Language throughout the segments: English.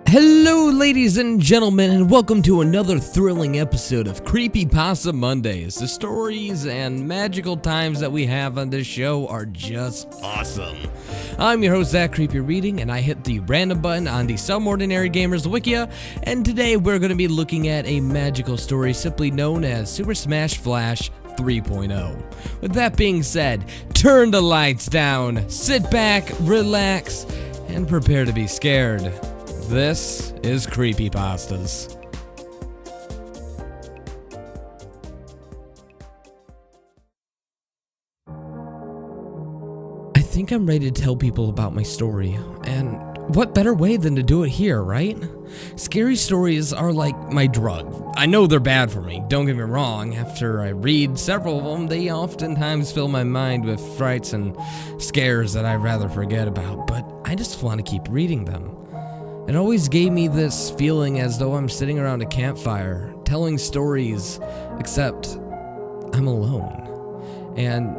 Hello ladies and gentlemen, and welcome to another thrilling episode of Creepypasta Mondays. The stories and magical times that we have on this show are just awesome. I'm your host Zach Creepy Reading, and I hit the random button on the Some Ordinary Gamers Wikia, and today we're going to be looking at a magical story simply known as Super Smash Flash 3.0. With that being said, turn the lights down, sit back, relax, and prepare to be scared. This is Creepypastas. I think I'm ready to tell people about my story, and what better way than to do it here, right? Scary stories are like my drug. I know they're bad for me, don't get me wrong. After I read several of them, they oftentimes fill my mind with frights and scares that I'd rather forget about, but I just want to keep reading them. It always gave me this feeling as though I'm sitting around a campfire, telling stories, except I'm alone. And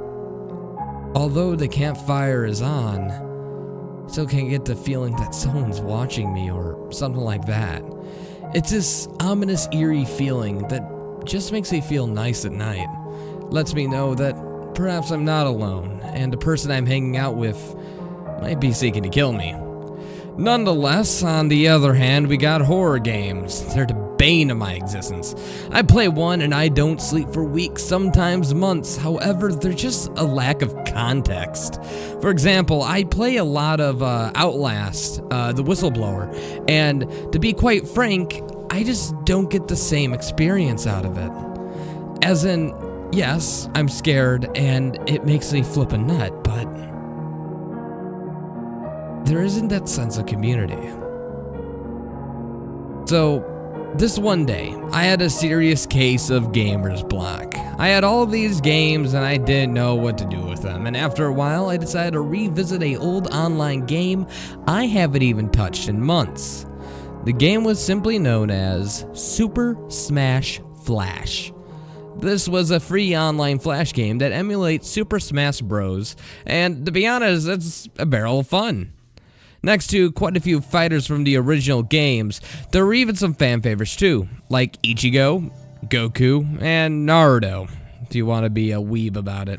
although the campfire is on, still can't get the feeling that someone's watching me or something like that. It's this ominous, eerie feeling that just makes me feel nice at night. Lets me know that perhaps I'm not alone, and the person I'm hanging out with might be seeking to kill me. Nonetheless, on the other hand, we got horror games. They're the bane of my existence. I play one and I don't sleep for weeks, sometimes months. However, they're just a lack of context. For example, I play a lot of Outlast, the Whistleblower, and to be quite frank, I just don't get the same experience out of it. As in, yes, I'm scared and it makes me flip a nut, but there isn't that sense of community. So, this one day, I had a serious case of gamer's block. I had all of these games and I didn't know what to do with them, and after a while I decided to revisit an old online game I haven't even touched in months. The game was simply known as Super Smash Flash. This was a free online Flash game that emulates Super Smash Bros, and to be honest, it's a barrel of fun. Next to quite a few fighters from the original games, there were even some fan favorites too, like Ichigo, Goku, and Naruto, if you want to be a weeb about it.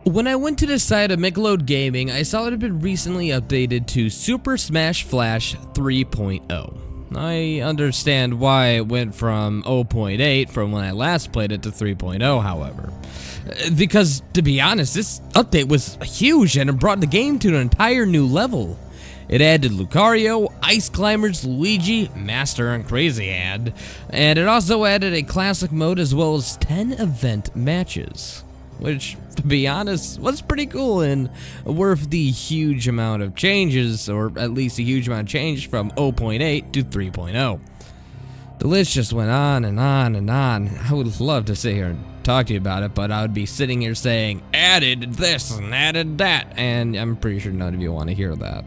When I went to the site of Micheload Gaming, I saw it had been recently updated to Super Smash Flash 3.0. I understand why it went from 0.8 from when I last played it to 3.0, however. Because, to be honest, this update was huge and it brought the game to an entire new level. It added Lucario, Ice Climbers, Luigi, Master, and Crazy Hand, and it also added a classic mode as well as 10 event matches. Which, to be honest, was pretty cool and worth the huge amount of changes, or at least a huge amount of change from 0.8 to 3.0. The list just went on and on and on. I would love to sit here and talk to you about it, but I would be sitting here saying, added this and added that, and I'm pretty sure none of you want to hear that.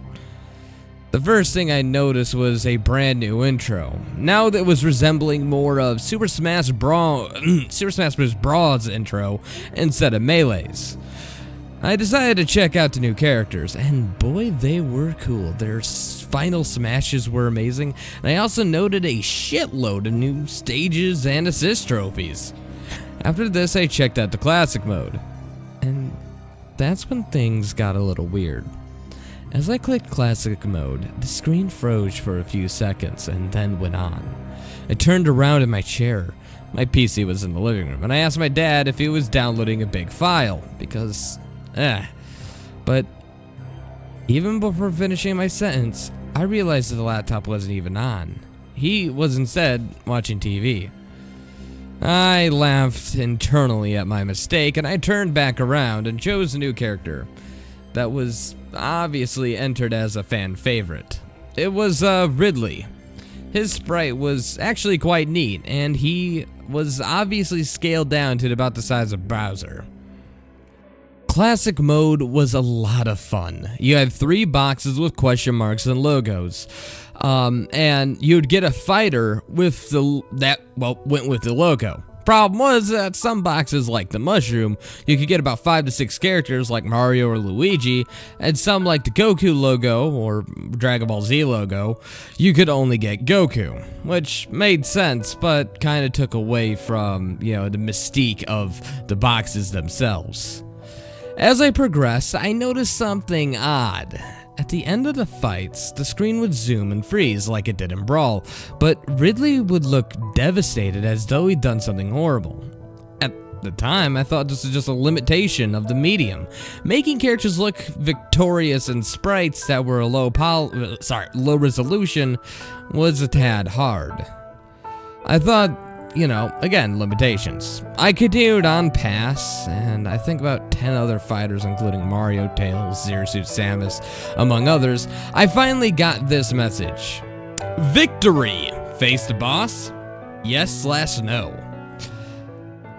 The first thing I noticed was a brand new intro. Now that was resembling more of Super Smash Bros. Intro instead of Melee's. I decided to check out the new characters, and boy, they were cool. Their final smashes were amazing, and I also noted a shitload of new stages and assist trophies. After this, I checked out the classic mode, and that's when things got a little weird. As I clicked classic mode, the screen froze for a few seconds and then went on. I turned around in my chair. My PC was in the living room, and I asked my dad if he was downloading a big file, because, But even before finishing my sentence, I realized that the laptop wasn't even on. He was instead watching TV. I laughed internally at my mistake, and I turned back around and chose a new character that was obviously entered as a fan favorite. It was Ridley. His sprite was actually quite neat, and he was obviously scaled down to about the size of Bowser. Classic mode was a lot of fun. You had 3 boxes with question marks and logos. And you'd get a fighter with went with the logo. Problem was that some boxes, like the mushroom, you could get about 5 to 6 characters like Mario or Luigi, and some like the Goku logo or Dragon Ball Z logo, you could only get Goku, which made sense, but kind of took away from, the mystique of the boxes themselves. As I progressed, I noticed something odd. At the end of the fights, the screen would zoom and freeze like it did in Brawl, but Ridley would look devastated as though he'd done something horrible. At the time, I thought this was just a limitation of the medium. Making characters look victorious in sprites that were low resolution was a tad hard. I thought, again, limitations. I continued on past, and I think about 10 other fighters, including Mario, Tails, Zero Suit Samus, among others. I finally got this message. Victory! Face the boss? Yes/no.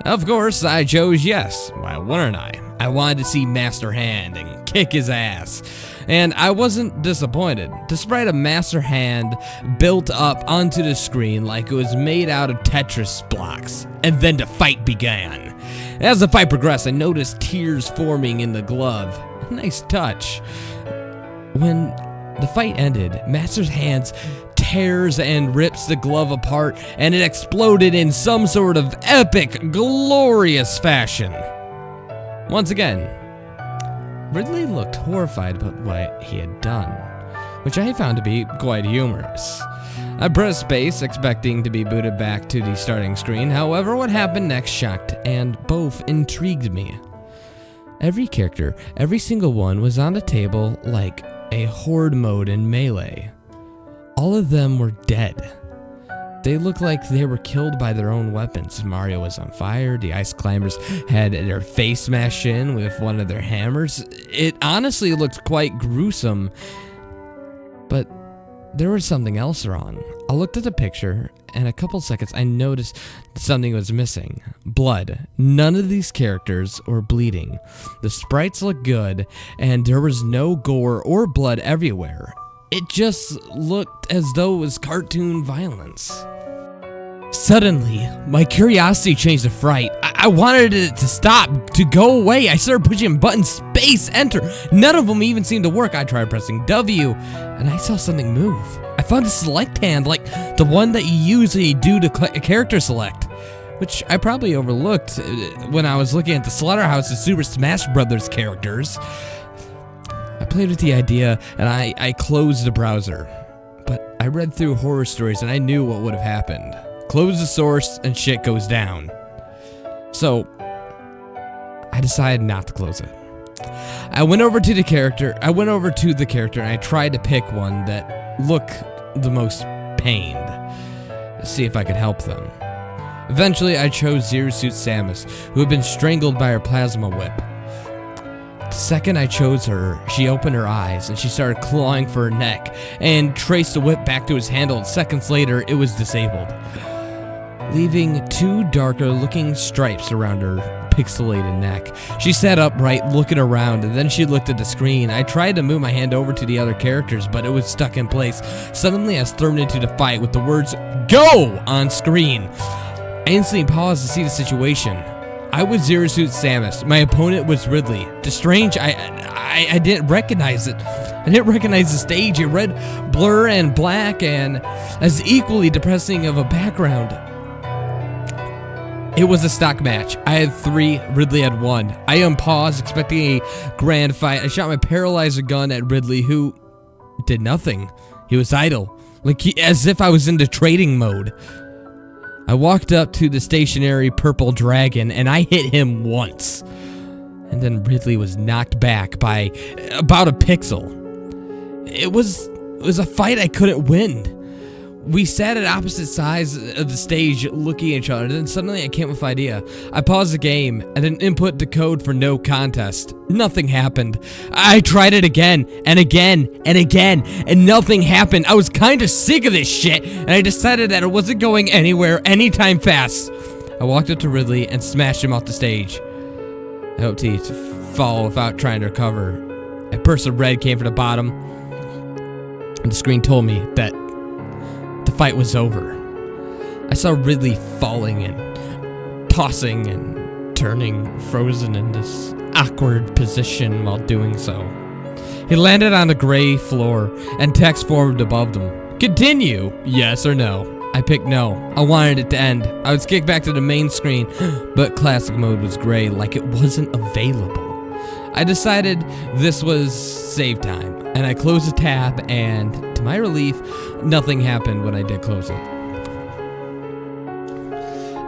Of course, I chose yes. Why wouldn't I? I wanted to see Master Hand and kick his ass. And I wasn't disappointed. Despite a Master Hand built up onto the screen like it was made out of Tetris blocks. And then the fight began. As the fight progressed, I noticed tears forming in the glove. A nice touch. When the fight ended, Master's Hand tears and rips the glove apart, and it exploded in some sort of epic, glorious fashion. Once again, Ridley looked horrified about what he had done, which I found to be quite humorous. I pressed space, expecting to be booted back to the starting screen. However, what happened next shocked and both intrigued me. Every character, every single one, was on the table like a horde mode in Melee. All of them were dead. They looked like they were killed by their own weapons. Mario was on fire, the ice climbers had their face smashed in with one of their hammers. It honestly looked quite gruesome, but there was something else wrong. I looked at the picture, and in a couple seconds I noticed something was missing. Blood. None of these characters were bleeding. The sprites looked good, and there was no gore or blood everywhere. It just looked as though it was cartoon violence. Suddenly, my curiosity changed to fright. I wanted it to stop, to go away. I started pushing buttons, space, enter. None of them even seemed to work. I tried pressing W, and I saw something move. I found a select hand, like the one that you usually do to character select, which I probably overlooked when I was looking at the Slaughterhouse's Super Smash Bros. Characters. I played with the idea, and I closed the browser. But I read through horror stories, and I knew what would have happened. Close the source, and shit goes down. So, I decided not to close it. I went over to the character, and I tried to pick one that looked the most pained. To see if I could help them. Eventually, I chose Zero Suit Samus, who had been strangled by her plasma whip. The second I chose her, she opened her eyes, and she started clawing for her neck, and traced the whip back to its handle, and seconds later, it was disabled, leaving 2 darker-looking stripes around her pixelated neck. She sat upright, looking around, and then she looked at the screen. I tried to move my hand over to the other characters, but it was stuck in place. Suddenly, I was thrown into the fight with the words, "Go!" on screen. I instantly paused to see the situation. I was Zero Suit Samus. My opponent was Ridley. The strange, I didn't recognize it. I didn't recognize the stage. It read blur and black and as equally depressing of a background. It was a stock match. I had 3, Ridley had 1. I unpaused, expecting a grand fight. I shot my paralyzer gun at Ridley, who did nothing. He was idle, as if I was into trading mode. I walked up to the stationary purple dragon, and I hit him once. And then Ridley was knocked back by about a pixel. It was a fight I couldn't win. We sat at opposite sides of the stage looking at each other, then suddenly I came up with an idea. I paused the game and then input the code for no contest. Nothing happened. I tried it again and again and again, and nothing happened. I was kind of sick of this shit, and I decided that it wasn't going anywhere anytime fast. I walked up to Ridley and smashed him off the stage. I hoped he'd fall without trying to recover. A burst of red came from the bottom, and the screen told me that the fight was over. I saw Ridley falling in tossing and turning, frozen in this awkward position while doing so. He landed on the gray floor, and text formed above them. Continue, yes or no. I picked no. I wanted it to end. I was kicked back to the main screen, but classic mode was gray, like it wasn't available. I decided this was save time, and I closed the tab, and to my relief, nothing happened when I did close it.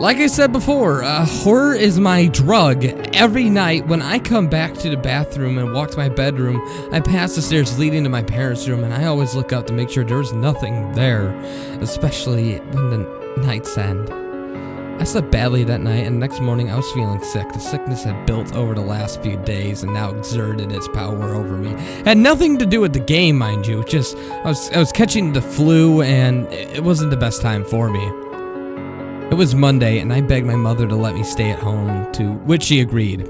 Like I said before, horror is my drug. Every night when I come back to the bathroom and walk to my bedroom, I pass the stairs leading to my parents' room, and I always look up to make sure there's nothing there, especially when the nights end. I slept badly that night, and the next morning I was feeling sick. The sickness had built over the last few days and now exerted its power over me. It had nothing to do with the game, mind you. Just I was catching the flu, and it wasn't the best time for me. It was Monday, and I begged my mother to let me stay at home, to which she agreed.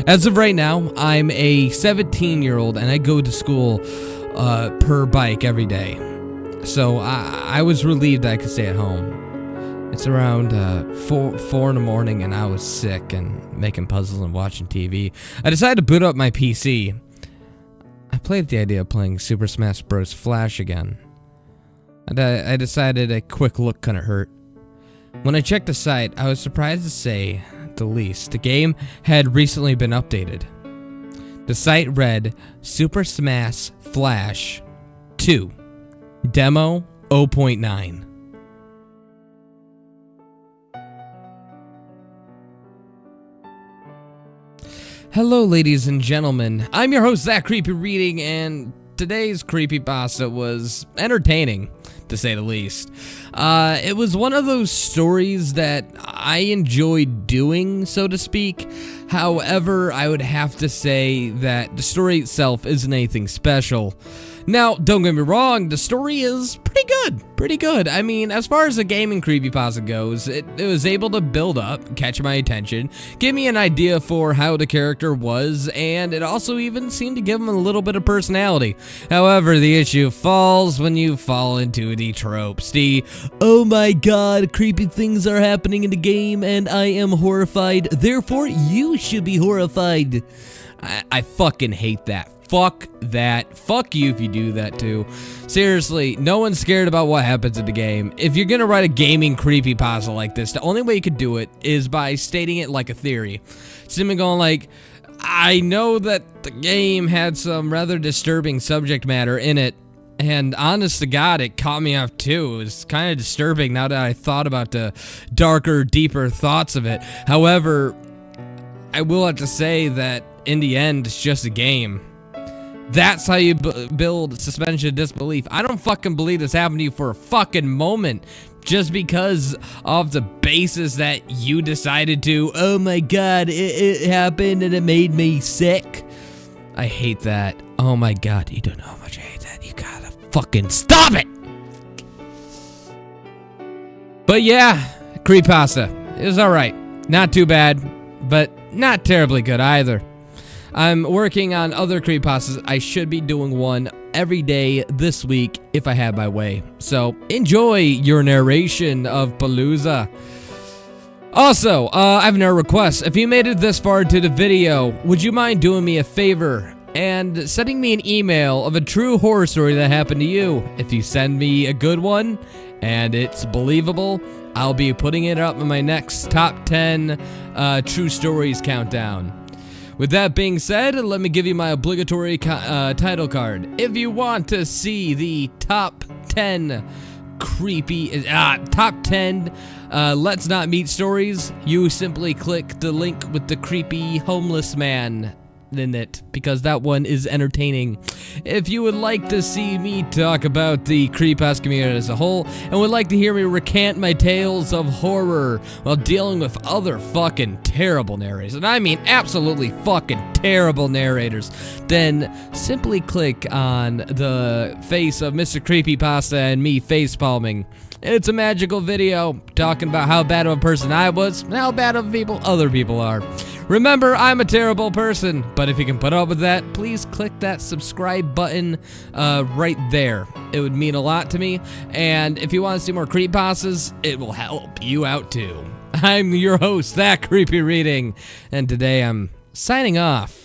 As of right now, I'm a 17-year-old, and I go to school per bike every day. So I was relieved that I could stay at home. It's around 4 in the morning, and I was sick and making puzzles and watching TV. I decided to boot up my PC. I played with the idea of playing Super Smash Bros. Flash again. And I decided a quick look couldn't hurt. When I checked the site, I was surprised to say the least. The game had recently been updated. The site read Super Smash Flash 2 Demo 0.9. Hello, ladies and gentlemen. I'm your host, Zach Creepy Reading, and today's creepypasta was entertaining, to say the least. It was one of those stories that I enjoyed doing, so to speak. However, I would have to say that the story itself isn't anything special. Now, don't get me wrong, the story is pretty good. I mean, as far as a gaming creepypasta goes, it was able to build up, catch my attention, give me an idea for how the character was, and it also even seemed to give him a little bit of personality. However, the issue falls when you fall into the tropes. The, oh my god, creepy things are happening in the game and I am horrified, therefore you should be horrified. I fucking hate that. Fuck that. Fuck you if you do that too. Seriously, no one's scared about what happens in the game. If you're gonna write a gaming creepypasta like this, the only way you could do it is by stating it like a theory. Simply going like, I know that the game had some rather disturbing subject matter in it, and honest to God, it caught me off too. It was kind of disturbing now that I thought about the darker, deeper thoughts of it. However, I will have to say that in the end, it's just a game. That's how you build suspension of disbelief. I don't fucking believe this happened to you for a fucking moment just because of the basis that you decided to, oh my god, it happened and it made me sick. I hate that. Oh my god, you don't know how much I hate that. You gotta fucking stop it! But yeah, creepypasta. It was alright. Not too bad, but not terribly good either. I'm working on other creepypastas. I should be doing one every day this week if I had my way. So enjoy your narration of Palooza. Also, I have another request. If you made it this far into the video, would you mind doing me a favor and sending me an email of a true horror story that happened to you? If you send me a good one and it's believable, I'll be putting it up in my next top 10 true stories countdown. With that being said, let me give you my obligatory title card. If you want to see the top 10 Let's Not Meet stories, you simply click the link with the creepy homeless man in it, because that one is entertaining. If you would like to see me talk about the creepypasta community as a whole, and would like to hear me recant my tales of horror while dealing with other fucking terrible narrators, and I mean absolutely fucking terrible narrators, then simply click on the face of Mr. Creepypasta and me facepalming. It's a magical video talking about how bad of a person I was and how bad of people other people are. Remember, I'm a terrible person, but if you can put up with that, please click that subscribe button right there. It would mean a lot to me, and if you want to see more creepypastas, it will help you out too. I'm your host, That Creepy Reading, and today I'm signing off